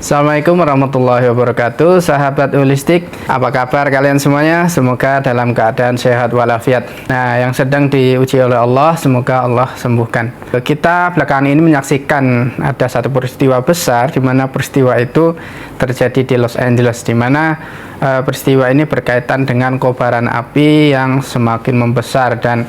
Assalamualaikum warahmatullahi wabarakatuh. Sahabat holistik, apa kabar kalian semuanya? Semoga dalam keadaan sehat walafiat. Nah, yang sedang diuji oleh Allah, semoga Allah sembuhkan. Kita belakangan ini menyaksikan ada satu peristiwa besar, di mana peristiwa itu terjadi di Los Angeles, di mana peristiwa ini berkaitan dengan kobaran api yang semakin membesar, dan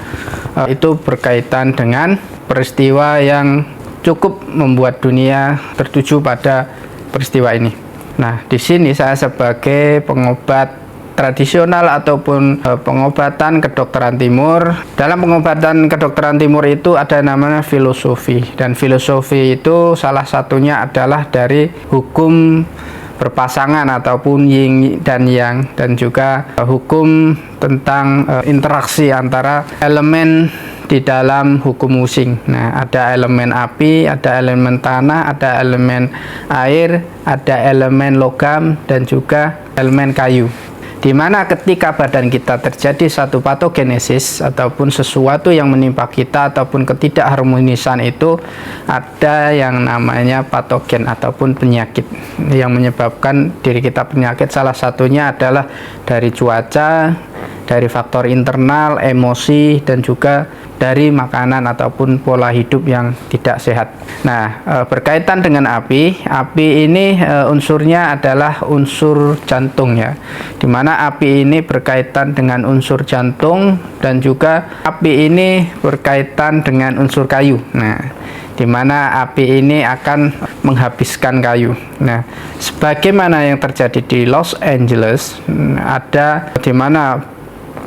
itu berkaitan dengan peristiwa yang cukup membuat dunia tertuju pada peristiwa ini. Nah, di sini saya sebagai pengobat tradisional ataupun pengobatan kedokteran timur. Dalam pengobatan kedokteran timur itu ada namanya filosofi, dan filosofi itu salah satunya adalah dari hukum berpasangan ataupun yin dan yang, dan juga hukum tentang interaksi antara elemen di dalam hukum Wusing. Nah, ada elemen api, ada elemen tanah, ada elemen air, ada elemen logam, dan juga elemen kayu. Dimana ketika badan kita terjadi satu patogenesis ataupun sesuatu yang menimpa kita ataupun ketidakharmonisan, itu ada yang namanya patogen ataupun penyakit yang menyebabkan diri kita penyakit. Salah satunya adalah dari cuaca, dari faktor internal, emosi, dan juga dari makanan ataupun pola hidup yang tidak sehat. Nah, berkaitan dengan api ini unsurnya adalah unsur jantung ya, dimana api ini berkaitan dengan unsur jantung, dan juga api ini berkaitan dengan unsur kayu. Nah, dimana api ini akan menghabiskan kayu. Nah, sebagaimana yang terjadi di Los Angeles, ada dimana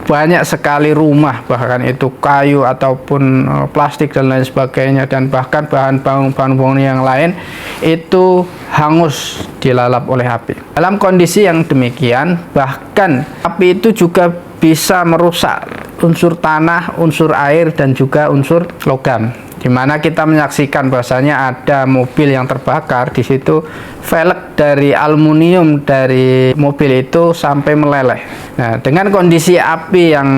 banyak sekali rumah, bahkan itu kayu ataupun plastik dan lain sebagainya, dan bahkan bahan bangunan yang lain itu hangus dilalap oleh api. Dalam kondisi yang demikian, bahkan api itu juga bisa merusak unsur tanah, unsur air, dan juga unsur logam. Dimana kita menyaksikan bahwasanya ada mobil yang terbakar, di situ velg dari aluminium dari mobil itu sampai meleleh. Nah, dengan kondisi api yang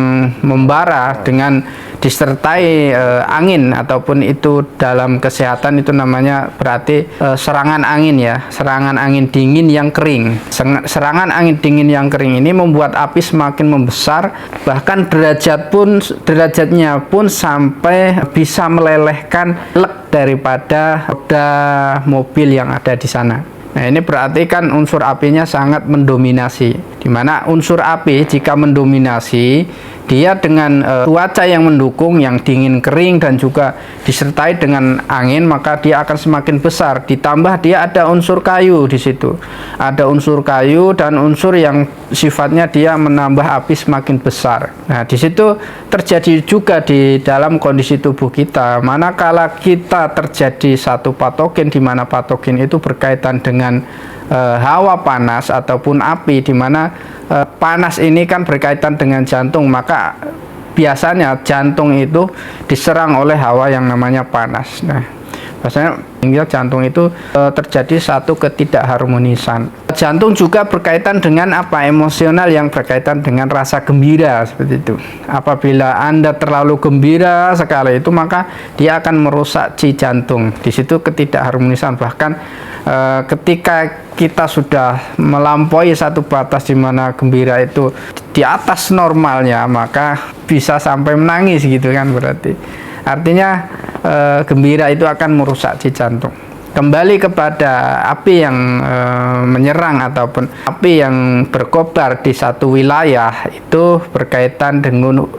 membara dengan disertai angin, ataupun itu dalam kesehatan itu namanya berarti serangan angin ya, serangan angin dingin yang kering. Serangan angin dingin yang kering ini membuat api semakin membesar, bahkan derajatnya pun sampai bisa melelehkan velg daripada roda mobil yang ada di sana. Nah, ini berarti kan unsur apinya sangat mendominasi, dimana unsur api jika mendominasi, dia dengan cuaca yang mendukung, yang dingin kering, dan juga disertai dengan angin, maka dia akan semakin besar. Ditambah dia ada unsur kayu di situ, ada unsur kayu dan unsur yang sifatnya dia menambah api semakin besar. Nah, di situ terjadi juga di dalam kondisi tubuh kita, manakala kita terjadi satu patogen, di mana patogen itu berkaitan dengan hawa panas ataupun api, di mana panas ini kan berkaitan dengan jantung, maka biasanya jantung itu diserang oleh hawa yang namanya panas. Nah, biasanya hingga jantung itu terjadi satu ketidakharmonisan. Jantung juga berkaitan dengan apa? Emosional yang berkaitan dengan rasa gembira, seperti itu. Apabila Anda terlalu gembira sekali itu, maka dia akan merusak ci jantung. Di situ ketidakharmonisan. Bahkan ketika kita sudah melampaui satu batas di mana gembira itu di atas normalnya, maka bisa sampai menangis gitu kan, berarti artinya gembira itu akan merusak ci jantung. Kembali kepada api yang menyerang ataupun api yang berkobar di satu wilayah, itu berkaitan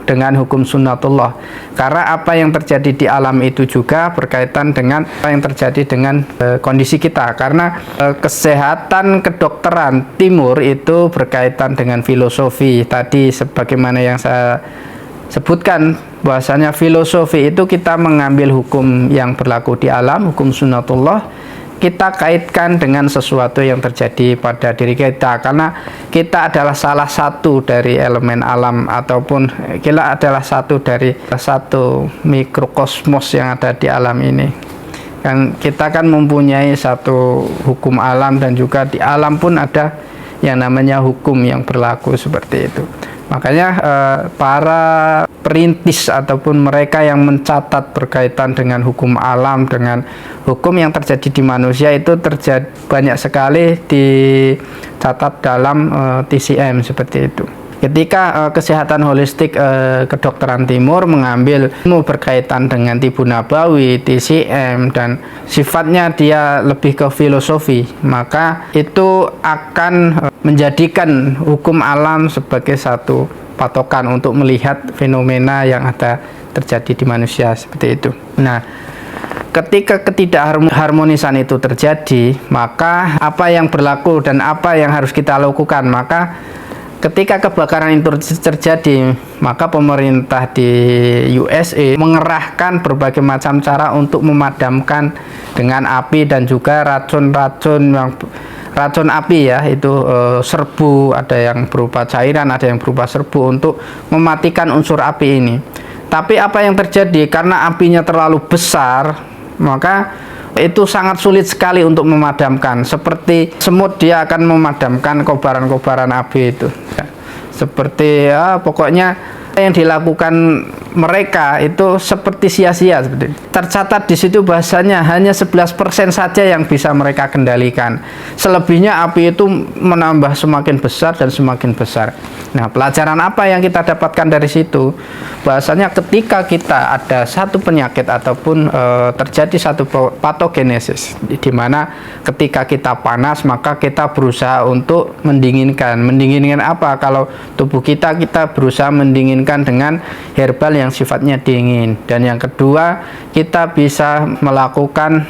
dengan hukum sunnatullah. Karena apa yang terjadi di alam itu juga berkaitan dengan apa yang terjadi dengan kondisi kita. Karena kesehatan kedokteran timur itu berkaitan dengan filosofi. Tadi sebagaimana yang saya sebutkan, bahwasanya filosofi itu kita mengambil hukum yang berlaku di alam, hukum sunnatullah, kita kaitkan dengan sesuatu yang terjadi pada diri kita, karena kita adalah salah satu dari elemen alam, ataupun kita adalah satu dari satu mikrokosmos yang ada di alam ini. Kan kita kan mempunyai satu hukum alam, dan juga di alam pun ada yang namanya hukum yang berlaku seperti itu. Makanya para perintis ataupun mereka yang mencatat berkaitan dengan hukum alam, dengan hukum yang terjadi di manusia itu banyak sekali dicatat dalam TCM seperti itu. Ketika kesehatan holistik kedokteran timur mengambil ilmu berkaitan dengan tibu nabawi, TCM, dan sifatnya dia lebih ke filosofi, maka itu akan menjadikan hukum alam sebagai satu patokan untuk melihat fenomena yang ada terjadi di manusia seperti itu. Nah, ketika ketidakharmonisan itu terjadi, maka apa yang berlaku dan apa yang harus kita lakukan? Maka ketika kebakaran itu terjadi, maka pemerintah di USA mengerahkan berbagai macam cara untuk memadamkan dengan api dan juga racun api ya, itu serbu, ada yang berupa cairan, ada yang berupa serbu untuk mematikan unsur api ini. Tapi apa yang terjadi, karena apinya terlalu besar, maka itu sangat sulit sekali untuk memadamkan. Seperti semut dia akan memadamkan kobaran-kobaran api itu. Seperti pokoknya yang dilakukan mereka itu seperti sia-sia. Tercatat di situ bahasanya hanya 11% saja yang bisa mereka kendalikan. Selebihnya api itu menambah semakin besar dan semakin besar. Nah, pelajaran apa yang kita dapatkan dari situ? Bahasanya ketika kita ada satu penyakit ataupun terjadi satu patogenesis, di mana ketika kita panas maka kita berusaha untuk mendinginkan. Mendinginkan apa? Kalau tubuh kita berusaha mendinginkan dengan herbal yang sifatnya dingin. Dan yang kedua, kita bisa melakukan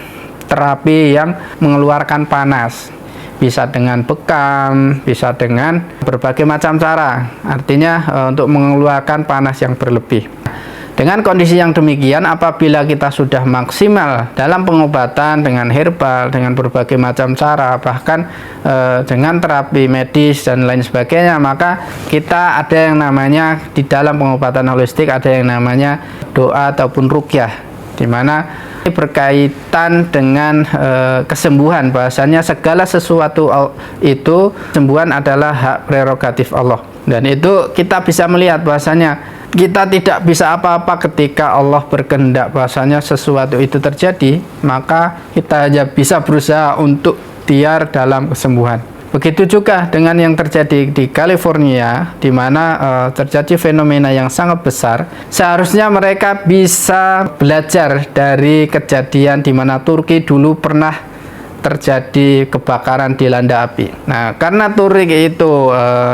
terapi yang mengeluarkan panas, bisa dengan bekam, bisa dengan berbagai macam cara, artinya untuk mengeluarkan panas yang berlebih. Dengan kondisi yang demikian, apabila kita sudah maksimal dalam pengobatan dengan herbal, dengan berbagai macam cara, bahkan dengan terapi medis dan lain sebagainya, maka kita ada yang namanya di dalam pengobatan holistik ada yang namanya doa ataupun ruqyah, di mana berkaitan dengan kesembuhan. Bahasanya segala sesuatu itu kesembuhan adalah hak prerogatif Allah, dan itu kita bisa melihat bahasanya kita tidak bisa apa-apa ketika Allah berkehendak bahasanya sesuatu itu terjadi, maka kita hanya bisa berusaha untuk ikhtiar dalam kesembuhan. Begitu juga dengan yang terjadi di California, di mana terjadi fenomena yang sangat besar. Seharusnya mereka bisa belajar dari kejadian di mana Turki dulu pernah terjadi kebakaran dilanda api. Nah, karena Turki itu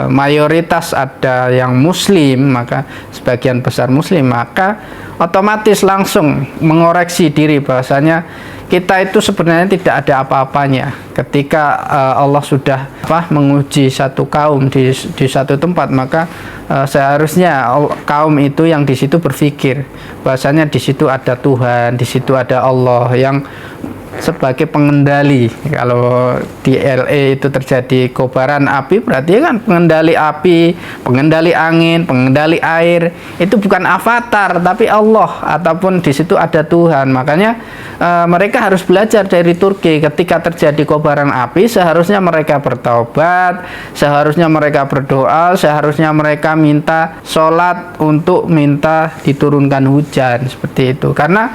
mayoritas ada yang Muslim, maka sebagian besar Muslim, maka otomatis langsung mengoreksi diri bahasanya kita itu sebenarnya tidak ada apa-apanya. Ketika Allah sudah menguji satu kaum di satu tempat, maka seharusnya kaum itu yang di situ berpikir bahasanya di situ ada Tuhan, di situ ada Allah yang sebagai pengendali. Kalau di LA itu terjadi kobaran api, berarti kan pengendali api, pengendali angin, pengendali air itu bukan avatar tapi Allah, ataupun di situ ada Tuhan. Makanya mereka harus belajar dari Turki. Ketika terjadi kobaran api, seharusnya mereka bertaubat, seharusnya mereka berdoa, seharusnya mereka minta sholat untuk minta diturunkan hujan seperti itu. Karena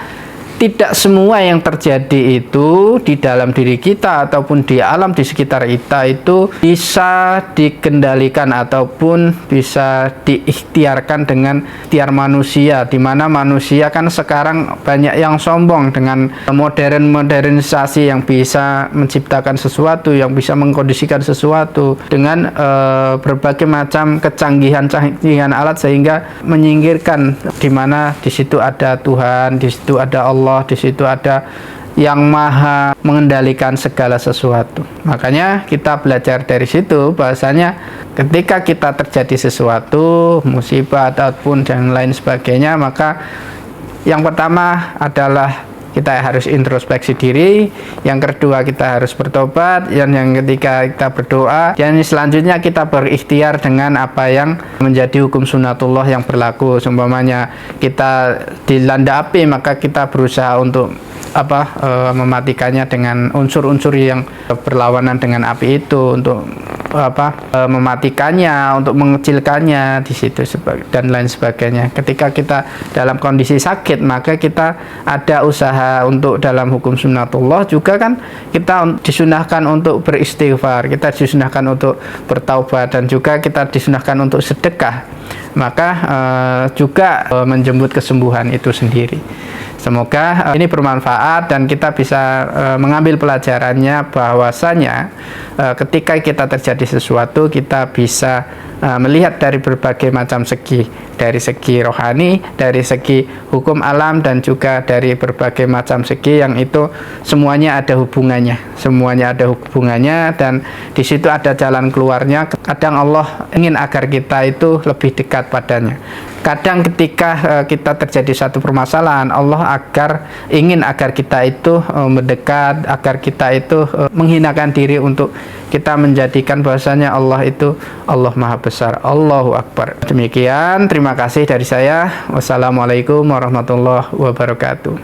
tidak semua yang terjadi itu di dalam diri kita ataupun di alam di sekitar kita itu bisa dikendalikan ataupun bisa diikhtiarkan dengan ikhtiar manusia, di mana manusia kan sekarang banyak yang sombong dengan modernisasi yang bisa menciptakan sesuatu, yang bisa mengkondisikan sesuatu dengan berbagai macam kecanggihan alat, sehingga menyingkirkan di mana di situ ada Tuhan, di situ ada Allah, di situ ada yang maha mengendalikan segala sesuatu. Makanya kita belajar dari situ bahasanya ketika kita terjadi sesuatu, musibah ataupun dan lain sebagainya, maka yang pertama adalah kita harus introspeksi diri, yang kedua kita harus bertobat, dan yang ketiga kita berdoa, dan selanjutnya kita berikhtiar dengan apa yang menjadi hukum sunatullah yang berlaku. Seumpamanya kita dilanda api, maka kita berusaha untuk mematikannya dengan unsur-unsur yang berlawanan dengan api itu, untuk mematikannya, untuk mengecilkannya di situ dan lain sebagainya. Ketika kita dalam kondisi sakit, maka kita ada usaha untuk dalam hukum sunnatullah juga kan, kita disunahkan untuk beristighfar, kita disunahkan untuk bertaubat, dan juga kita disunahkan untuk sedekah. Maka juga menjemput kesembuhan itu sendiri. Semoga ini bermanfaat dan kita bisa mengambil pelajarannya, bahwasanya ketika kita terjadi sesuatu, kita bisa melihat dari berbagai macam segi, dari segi rohani, dari segi hukum alam, dan juga dari berbagai macam segi yang itu semuanya ada hubungannya, dan di situ ada jalan keluarnya. Kadang Allah ingin agar kita itu lebih dekat padanya. Kadang ketika kita terjadi satu permasalahan, Allah ingin agar kita itu mendekat, agar kita itu menghinakan diri untuk kita menjadikan bahwasanya Allah itu Allah Maha Besar, Allahu Akbar. Demikian, terima kasih dari saya. Wassalamualaikum warahmatullahi wabarakatuh.